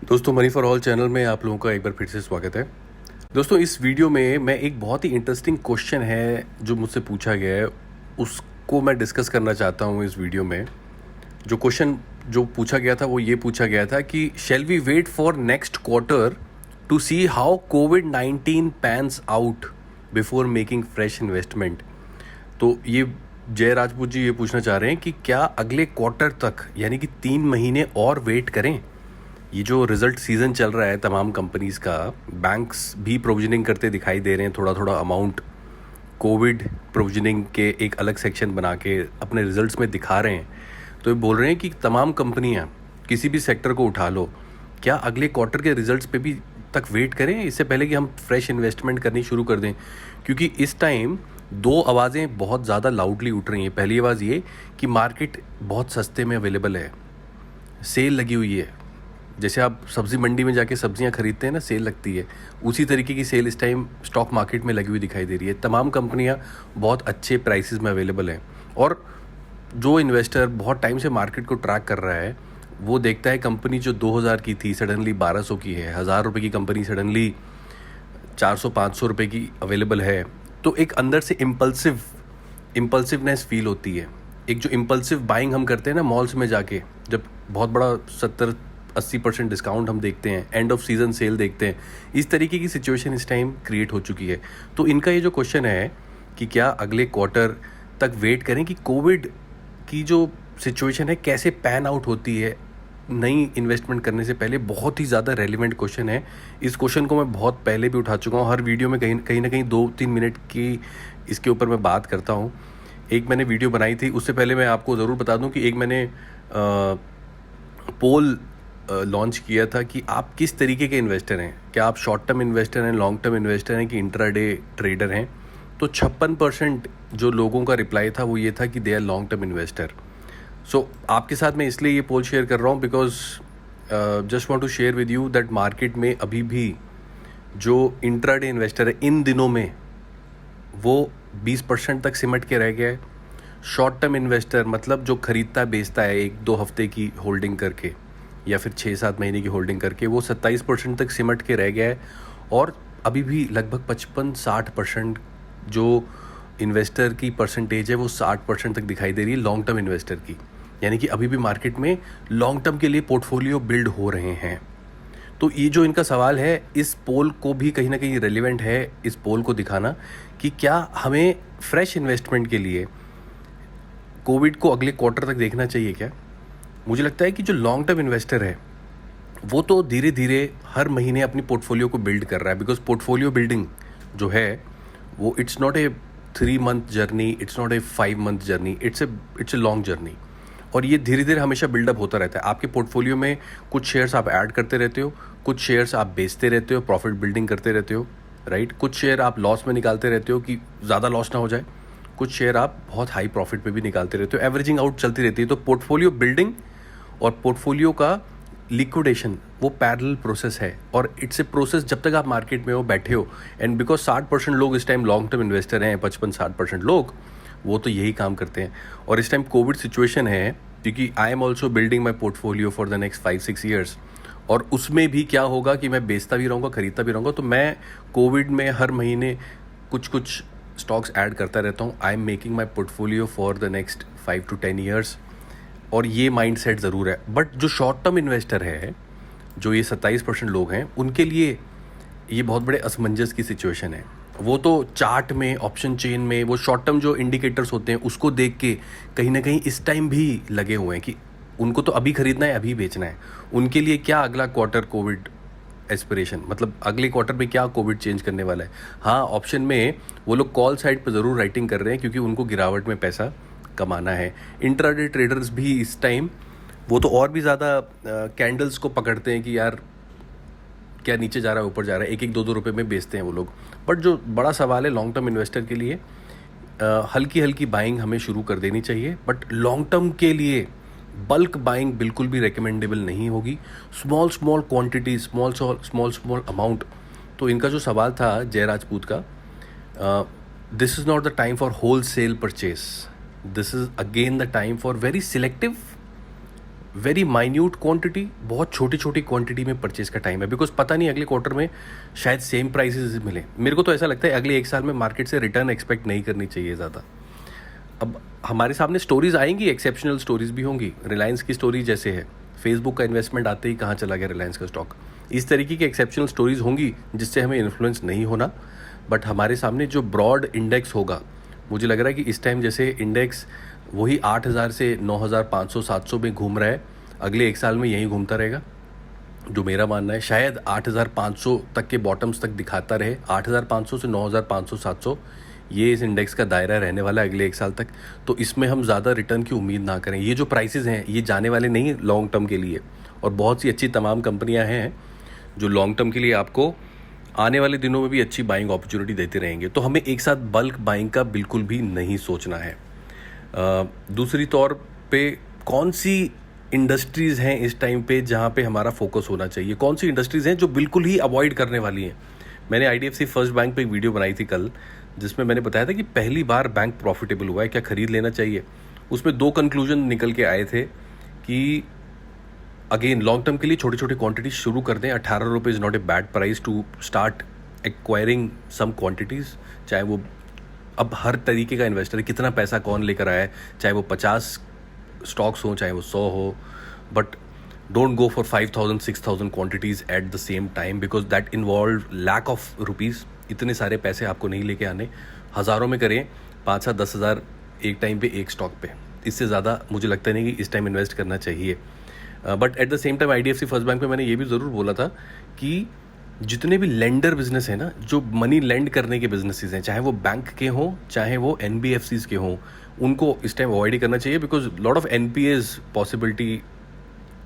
दोस्तों, money for all channel में आप लोगों का एक बार फिर से स्वागत है। दोस्तों, इस वीडियो में मैं एक बहुत ही इंटरेस्टिंग क्वेश्चन है जो मुझसे पूछा गया है, उसको मैं डिस्कस करना चाहता हूँ इस वीडियो में। जो क्वेश्चन जो पूछा गया था वो ये पूछा गया था कि shall we wait for next quarter to see how कोविड-19 pans out before making fresh investment. तो ये जय राजपूत जी ये पूछना चाह रहे हैं कि क्या अगले क्वार्टर तक यानी कि 3 महीने और वेट करें। ये जो रिजल्ट सीज़न चल रहा है तमाम कंपनीज़ का, बैंक्स भी प्रोविजनिंग करते दिखाई दे रहे हैं, थोड़ा थोड़ा अमाउंट कोविड प्रोविजनिंग के एक अलग सेक्शन बना के अपने रिजल्ट्स में दिखा रहे हैं। तो ये बोल रहे हैं कि तमाम कंपनियां किसी भी सेक्टर को उठा लो, क्या अगले क्वार्टर के रिजल्ट्स पे भी तक वेट करें इससे पहले कि हम फ्रेश इन्वेस्टमेंट करनी शुरू कर दें। क्योंकि इस टाइम दो आवाज़ें बहुत ज़्यादा लाउडली उठ रही हैं। पहली आवाज़ ये कि मार्केट बहुत सस्ते में अवेलेबल है, सेल लगी हुई है। जैसे आप सब्ज़ी मंडी में जाके सब्जियां खरीदते हैं ना, सेल लगती है, उसी तरीके की सेल इस टाइम स्टॉक मार्केट में लगी हुई दिखाई दे रही है। तमाम कंपनियां बहुत अच्छे प्राइसेस में अवेलेबल हैं और जो इन्वेस्टर बहुत टाइम से मार्केट को ट्रैक कर रहा है वो देखता है कंपनी जो 2000 की थी सडनली 1200 की है, 1000 रुपये की कंपनी सडनली 400-500 रुपये की अवेलेबल है। तो एक अंदर से इम्पल्सिवनेस फील होती है। एक जो इम्पल्सिव बाइंग हम करते हैं ना मॉल्स में जाके, जब बहुत बड़ा 70-80% डिस्काउंट हम देखते हैं, एंड ऑफ सीज़न सेल देखते हैं, इस तरीके की सिचुएशन इस टाइम क्रिएट हो चुकी है। तो इनका ये जो क्वेश्चन है कि क्या अगले क्वार्टर तक वेट करें कि कोविड की जो सिचुएशन है कैसे पैन आउट होती है नई इन्वेस्टमेंट करने से पहले, बहुत ही ज़्यादा रेलिवेंट क्वेश्चन है। इस क्वेश्चन को मैं बहुत पहले भी उठा चुका हूँ, हर वीडियो में कहीं ना कहीं 2-3 मिनट की इसके ऊपर मैं बात करता हूँ। एक मैंने वीडियो बनाई थी, उससे पहले मैं आपको ज़रूर बता दूं कि एक मैंने पोल लॉन्च किया था कि आप किस तरीके के इन्वेस्टर हैं, क्या आप शॉर्ट टर्म इन्वेस्टर हैं, लॉन्ग टर्म इन्वेस्टर हैं कि इंट्राडे ट्रेडर हैं। तो 56% जो लोगों का रिप्लाई था वो ये था कि they are long term investor. So आपके साथ मैं इसलिए ये पोल शेयर कर रहा हूँ because just want to share with you that market में अभी भी जो इंट्राडे इन्वेस्टर है इन दिनों में वो 20% तक सिमट के रह गया है। शॉर्ट टर्म इन्वेस्टर मतलब जो खरीदता बेचता है 1-2 हफ्ते की होल्डिंग करके या फिर 6-7 महीने की होल्डिंग करके, वो 27% तक सिमट के रह गया है। और अभी भी लगभग 55-60% जो इन्वेस्टर की परसेंटेज है वो 60% तक दिखाई दे रही है लॉन्ग टर्म इन्वेस्टर की। यानी कि अभी भी मार्केट में लॉन्ग टर्म के लिए पोर्टफोलियो बिल्ड हो रहे हैं। तो ये जो इनका सवाल है, इस पोल को भी कहीं ना कहीं रेलिवेंट है, इस पोल को दिखाना कि क्या हमें फ्रेश इन्वेस्टमेंट के लिए कोविड को अगले क्वार्टर तक देखना चाहिए क्या। मुझे लगता है कि जो लॉन्ग टर्म इन्वेस्टर है वो तो धीरे धीरे हर महीने अपनी पोर्टफोलियो को बिल्ड कर रहा है। बिकॉज पोर्टफोलियो बिल्डिंग जो है वो it's not a 3 month journey, it's not a 5 month journey, it's a long journey. और ये धीरे धीरे हमेशा बिल्डअप होता रहता है। आपके पोर्टफोलियो में कुछ शेयर्स आप ऐड करते रहते हो, कुछ शेयर्स आप बेचते रहते हो, प्रॉफिट बिल्डिंग करते रहते हो, राइट। कुछ शेयर आप लॉस में निकालते रहते हो कि ज़्यादा लॉस ना हो जाए, कुछ शेयर आप बहुत हाई प्रॉफिट पे भी निकालते रहते हो। एवरेजिंग आउट चलती रहती है। तो पोर्टफोलियो बिल्डिंग और पोर्टफोलियो का लिक्विडेशन वो पैरेलल प्रोसेस है और इट्स ए प्रोसेस जब तक आप मार्केट में हो, बैठे हो। एंड बिकॉज 60% लोग इस टाइम लॉन्ग टर्म इन्वेस्टर हैं, 55-60% लोग वो तो यही काम करते हैं। और इस टाइम कोविड सिचुएशन है क्योंकि I am also building my portfolio for the next 5-6 years. और उसमें भी क्या होगा कि मैं बेचता भी रहूँगा, खरीदता भी रहूँगा। तो मैं कोविड में हर महीने कुछ कुछ स्टॉक्स ऐड करता रहता हूँ। I am making my portfolio for the next 5 to 10 years. और ये माइंड सेट ज़रूर है। बट जो शॉर्ट टर्म इन्वेस्टर है, जो ये 27% लोग हैं, उनके लिए ये बहुत बड़े असमंजस की सिचुएशन है। वो तो चार्ट में, ऑप्शन चेन में, वो शॉर्ट टर्म जो इंडिकेटर्स होते हैं उसको देख के कहीं ना कहीं इस टाइम भी लगे हुए हैं कि उनको तो अभी खरीदना है, अभी बेचना है। उनके लिए क्या अगला क्वार्टर कोविड एस्पिरेशन, मतलब अगले क्वार्टर में क्या कोविड चेंज करने वाला है। हाँ, ऑप्शन में वो लोग कॉल साइड पर ज़रूर राइटिंग कर रहे हैं क्योंकि उनको गिरावट में पैसा कमाना है। इंट्राडे ट्रेडर्स भी इस टाइम वो तो और भी ज़्यादा कैंडल्स को पकड़ते हैं कि यार क्या नीचे जा रहा है, ऊपर जा रहा है, 1-1, 2-2 रुपये में बेचते हैं वो लोग। बट जो बड़ा सवाल है लॉन्ग टर्म इन्वेस्टर के लिए, हल्की हल्की बाइंग हमें शुरू कर देनी चाहिए। बट लॉन्ग टर्म के लिए बल्क बाइंग बिल्कुल भी रिकमेंडेबल नहीं होगी। Small quantity, small amount. तो इनका जो सवाल था जय राजपूत का, this is not the time for wholesale purchase, this is again the time for very selective very minute quantity, बहुत छोटी छोटी क्वांटिटी में परचेज का टाइम है, बिकॉज पता नहीं अगले क्वार्टर में शायद सेम प्राइसेस मिले। मेरे को तो ऐसा लगता है अगले एक साल में मार्केट से रिटर्न एक्सपेक्ट नहीं करनी चाहिए ज़्यादा। अब हमारे सामने स्टोरीज आएंगी, एक्सेप्शनल स्टोरीज भी होंगी। रिलायंस की स्टोरी जैसे है, फेसबुक का इन्वेस्टमेंट आते ही कहाँ चला गया रिलायंस का स्टॉक। इस तरीके की एक्सेप्शनल स्टोरीज होंगी जिससे हमें इन्फ्लुएंस नहीं होना। बट हमारे सामने जो ब्रॉड इंडेक्स होगा, मुझे लग रहा है कि इस टाइम जैसे इंडेक्स वही 8,000 से 9,500 700 में घूम रहा है, अगले एक साल में यही घूमता रहेगा। जो मेरा मानना है शायद 8,500 तक के बॉटम्स तक दिखाता रहे। 8,500 से 9,500 700 ये इस इंडेक्स का दायरा रहने वाला है अगले एक साल तक। तो इसमें हम ज़्यादा रिटर्न की उम्मीद ना करें। ये जो प्राइसेस हैं ये जाने वाले नहीं लॉन्ग टर्म के लिए, और बहुत सी अच्छी तमाम कंपनियां हैं जो लॉन्ग टर्म के लिए आपको आने वाले दिनों में भी अच्छी बाइंग अपॉर्चुनिटी देते रहेंगे। तो हमें एक साथ बल्क बाइंग का बिल्कुल भी नहीं सोचना है। दूसरी तौर पे कौन सी इंडस्ट्रीज़ हैं इस टाइम पे जहाँ पे हमारा फोकस होना चाहिए, कौन सी इंडस्ट्रीज़ हैं जो बिल्कुल ही अवॉइड करने वाली हैं। मैंने आईडीएफसी फर्स्ट बैंक पे एक वीडियो बनाई थी कल, जिसमें मैंने बताया था कि पहली बार बैंक प्रॉफिटेबल हुआ है, क्या खरीद लेना चाहिए। उसमें 2 कंक्लूजन निकल के आए थे कि अगेन लॉन्ग टर्म के लिए छोटी छोटी क्वांटिटी शुरू कर दें। 18 रुपये is not a bad price to start acquiring some quantities. चाहे वो अब हर तरीके का इन्वेस्टर है, कितना पैसा कौन लेकर आया है, चाहे वो 50 स्टॉक्स हो चाहे वो 100 हो, but don't go for 5,000 6,000 quantities at the same time, because that involve lack of rupees. इतने सारे पैसे आपको नहीं लेके आने, हज़ारों में करें, 5 या 10 हज़ार एक टाइम पे एक स्टॉक पे, इससे ज़्यादा मुझे लगता नहीं कि इस टाइम इन्वेस्ट करना चाहिए। But at the same time IDFC first bank पे मैंने ये भी ज़रूर बोला था कि जितने भी लेंडर बिजनेस है ना, जो मनी लेंड करने के बिजनेसेस हैं, चाहे वो बैंक के हों चाहे वो एनबीएफसीज के हों, उनको इस टाइम अवॉइड ही करना चाहिए, because lot of NPAs possibility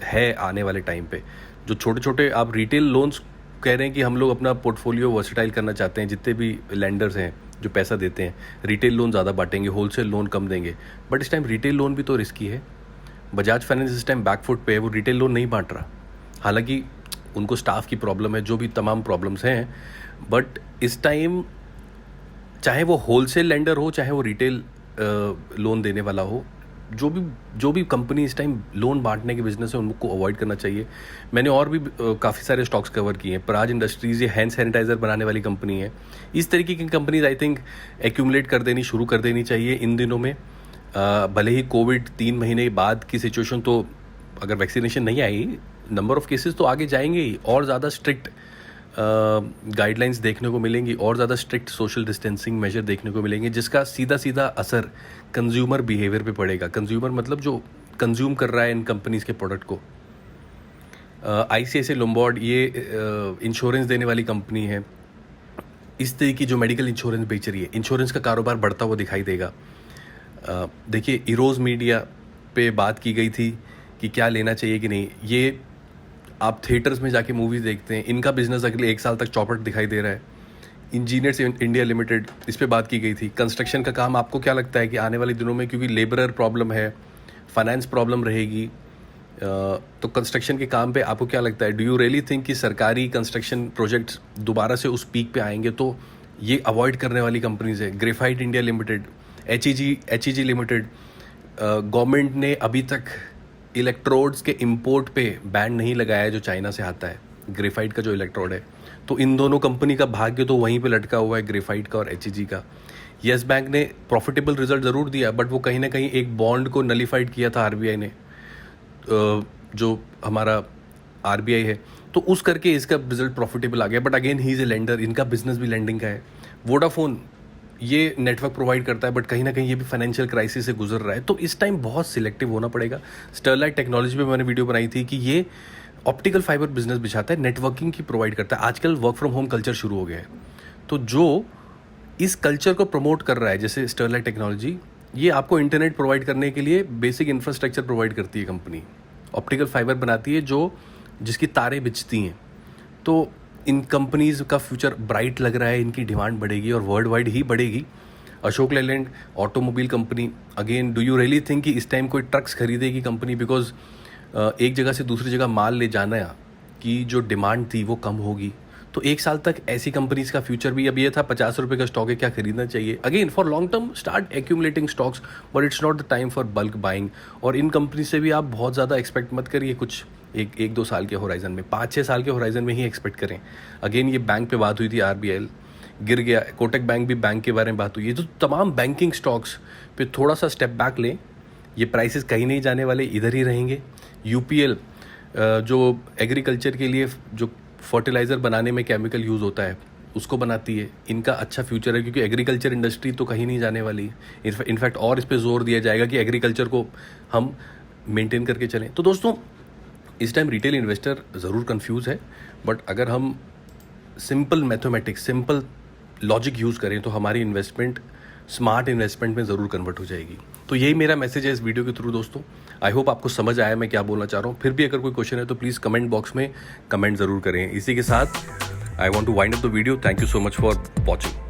है आने वाले टाइम पे। जो छोटे छोटे आप रिटेल लोन्स कह रहे हैं कि हम लोग अपना पोर्टफोलियो वर्सेटाइल करना चाहते हैं, जितने भी लेंडर्स हैं जो पैसा देते हैं, रिटेल लोन ज़्यादा बांटेंगे, होलसेल लोन कम देंगे। बट इस टाइम रिटेल लोन भी तो रिस्की है। बजाज फाइनेंस इस टाइम बैकफुट पे है, वो रिटेल लोन नहीं बांट रहा। हालांकि उनको स्टाफ की प्रॉब्लम है, जो भी तमाम प्रॉब्लम्स हैं, बट इस टाइम चाहे वो होलसेल लेंडर हो चाहे वो रिटेल लोन देने वाला हो, जो भी कंपनी इस टाइम लोन बांटने के बिजनेस है उनको अवॉइड करना चाहिए। मैंने और भी काफ़ी सारे स्टॉक्स कवर किए हैं। पराज इंडस्ट्रीज़ ये हैंड सैनिटाइज़र बनाने वाली कंपनी है। इस तरीके की कंपनीज आई थिंक एक्यूमुलेट कर देनी शुरू कर देनी चाहिए इन दिनों में। भले ही कोविड 3 महीने बाद की सिचुएशन, तो अगर वैक्सीनेशन नहीं आई, नंबर ऑफ़ केसेस तो आगे जाएंगे ही, और ज़्यादा स्ट्रिक्ट गाइडलाइंस देखने को मिलेंगी, और ज़्यादा स्ट्रिक्ट सोशल डिस्टेंसिंग मेजर देखने को मिलेंगे, जिसका सीधा सीधा असर कंज्यूमर बिहेवियर पे पड़ेगा। कंज्यूमर मतलब जो कंज्यूम कर रहा है इन कंपनीज़ के प्रोडक्ट को। आईसीआईसीआई लोम्बार्ड ये इंश्योरेंस देने वाली कंपनी है, इस तरह की जो मेडिकल इंश्योरेंस बेच रही है, इंश्योरेंस का कारोबार बढ़ता हुआ दिखाई देगा। देखिए इरोज़ मीडिया पे बात की गई थी कि क्या लेना चाहिए कि नहीं। ये आप थिएटर्स में जाके मूवीज़ देखते हैं, इनका बिजनेस अगले एक साल तक चौपट दिखाई दे रहा है। इंजीनियर्स इंडिया लिमिटेड, इस पे बात की गई थी। कंस्ट्रक्शन का काम आपको क्या लगता है कि आने वाले दिनों में, क्योंकि लेबरर प्रॉब्लम है, फाइनेंस प्रॉब्लम रहेगी, तो कंस्ट्रक्शन के काम पे आपको क्या लगता है, डू यू रियली थिंक कि सरकारी कंस्ट्रक्शन प्रोजेक्ट्स दोबारा से उस पीक पे आएंगे? तो ये अवॉइड करने वाली कंपनीज है। Graphite India limited, HEG limited. Government ने अभी तक इलेक्ट्रोड्स के इंपोर्ट पे बैन नहीं लगाया है जो चाइना से आता है, ग्रेफाइट का जो इलेक्ट्रोड है। तो इन दोनों कंपनी का भाग्य तो वहीं पे लटका हुआ है, ग्रेफाइट का और एचईजी का। येस बैंक ने प्रॉफिटेबल रिजल्ट ज़रूर दिया, बट वो कहीं ना कहीं एक बॉन्ड को नलीफाइड किया था आरबीआई ने, जो हमारा आरबीआई है, तो उस करके इसका रिजल्ट प्रॉफिटेबल आ गया। But again he is a lender, इनका बिजनेस भी लेंडिंग का है। वोडाफोन ये नेटवर्क प्रोवाइड करता है, बट कहीं ना कहीं ये भी फाइनेंशियल क्राइसिस से गुजर रहा है। तो इस टाइम बहुत सिलेक्टिव होना पड़ेगा। स्टरलाइट टेक्नोलॉजी पे मैंने वीडियो बनाई थी कि ये ऑप्टिकल फाइबर बिजनेस बिछाता है, नेटवर्किंग की प्रोवाइड करता है। आजकल वर्क फ्रॉम होम कल्चर शुरू हो गया है, तो जो इस कल्चर को प्रमोट कर रहा है, जैसे स्टरलाइट टेक्नोलॉजी, ये आपको इंटरनेट प्रोवाइड करने के लिए बेसिक इंफ्रास्ट्रक्चर प्रोवाइड करती है। कंपनी ऑप्टिकल फाइबर बनाती है जो जिसकी तारें बिछती हैं। तो इन कंपनीज़ का फ्यूचर ब्राइट लग रहा है, इनकी डिमांड बढ़ेगी और वर्ल्ड वाइड ही बढ़ेगी। Ashok Leyland automobile company, again do you really think कि इस टाइम कोई ट्रक्स खरीदेगी कंपनी? बिकॉज एक जगह से दूसरी जगह माल ले जाना की जो डिमांड थी वो कम होगी, तो 1 साल तक ऐसी कंपनीज का फ्यूचर भी, अब ये था 50 रुपये का स्टॉक है, क्या खरीदना चाहिए। Again for long term start accumulating stocks, but it's not the time for bulk buying. और इन कंपनी से भी आप बहुत ज़्यादा एक्सपेक्ट मत करिए, कुछ एक दो साल के होराइजन में, 5-6 साल के होराइजन में ही एक्सपेक्ट करें। अगेन ये बैंक पे बात हुई थी, RBL गिर गया, कोटक बैंक भी बैंक के बारे में बात हुई है। तो तमाम बैंकिंग स्टॉक्स पे थोड़ा सा स्टेप बैक लें, ये प्राइसेस कहीं नहीं जाने वाले, इधर ही रहेंगे। UPL जो एग्रीकल्चर के लिए जो फर्टिलाइज़र बनाने में केमिकल यूज़ होता है उसको बनाती है, इनका अच्छा फ्यूचर है, क्योंकि एग्रीकल्चर इंडस्ट्री तो कहीं नहीं जाने वाली। इनफैक्ट और इस पे जोर दिया जाएगा कि एग्रीकल्चर को हम मेंटेन करके चलें। तो दोस्तों इस टाइम रिटेल इन्वेस्टर ज़रूर कंफ्यूज है, बट अगर हम simple mathematics, simple logic use करें तो हमारी इन्वेस्टमेंट स्मार्ट इन्वेस्टमेंट में ज़रूर कन्वर्ट हो जाएगी। तो यही मेरा मैसेज है इस वीडियो के थ्रू दोस्तों। आई होप आपको समझ आया मैं क्या बोलना चाह रहा हूँ। फिर भी अगर कोई क्वेश्चन है तो प्लीज़ कमेंट बॉक्स में कमेंट ज़रूर करें। इसी के साथ I want to wind up the video. Thank you so much for watching.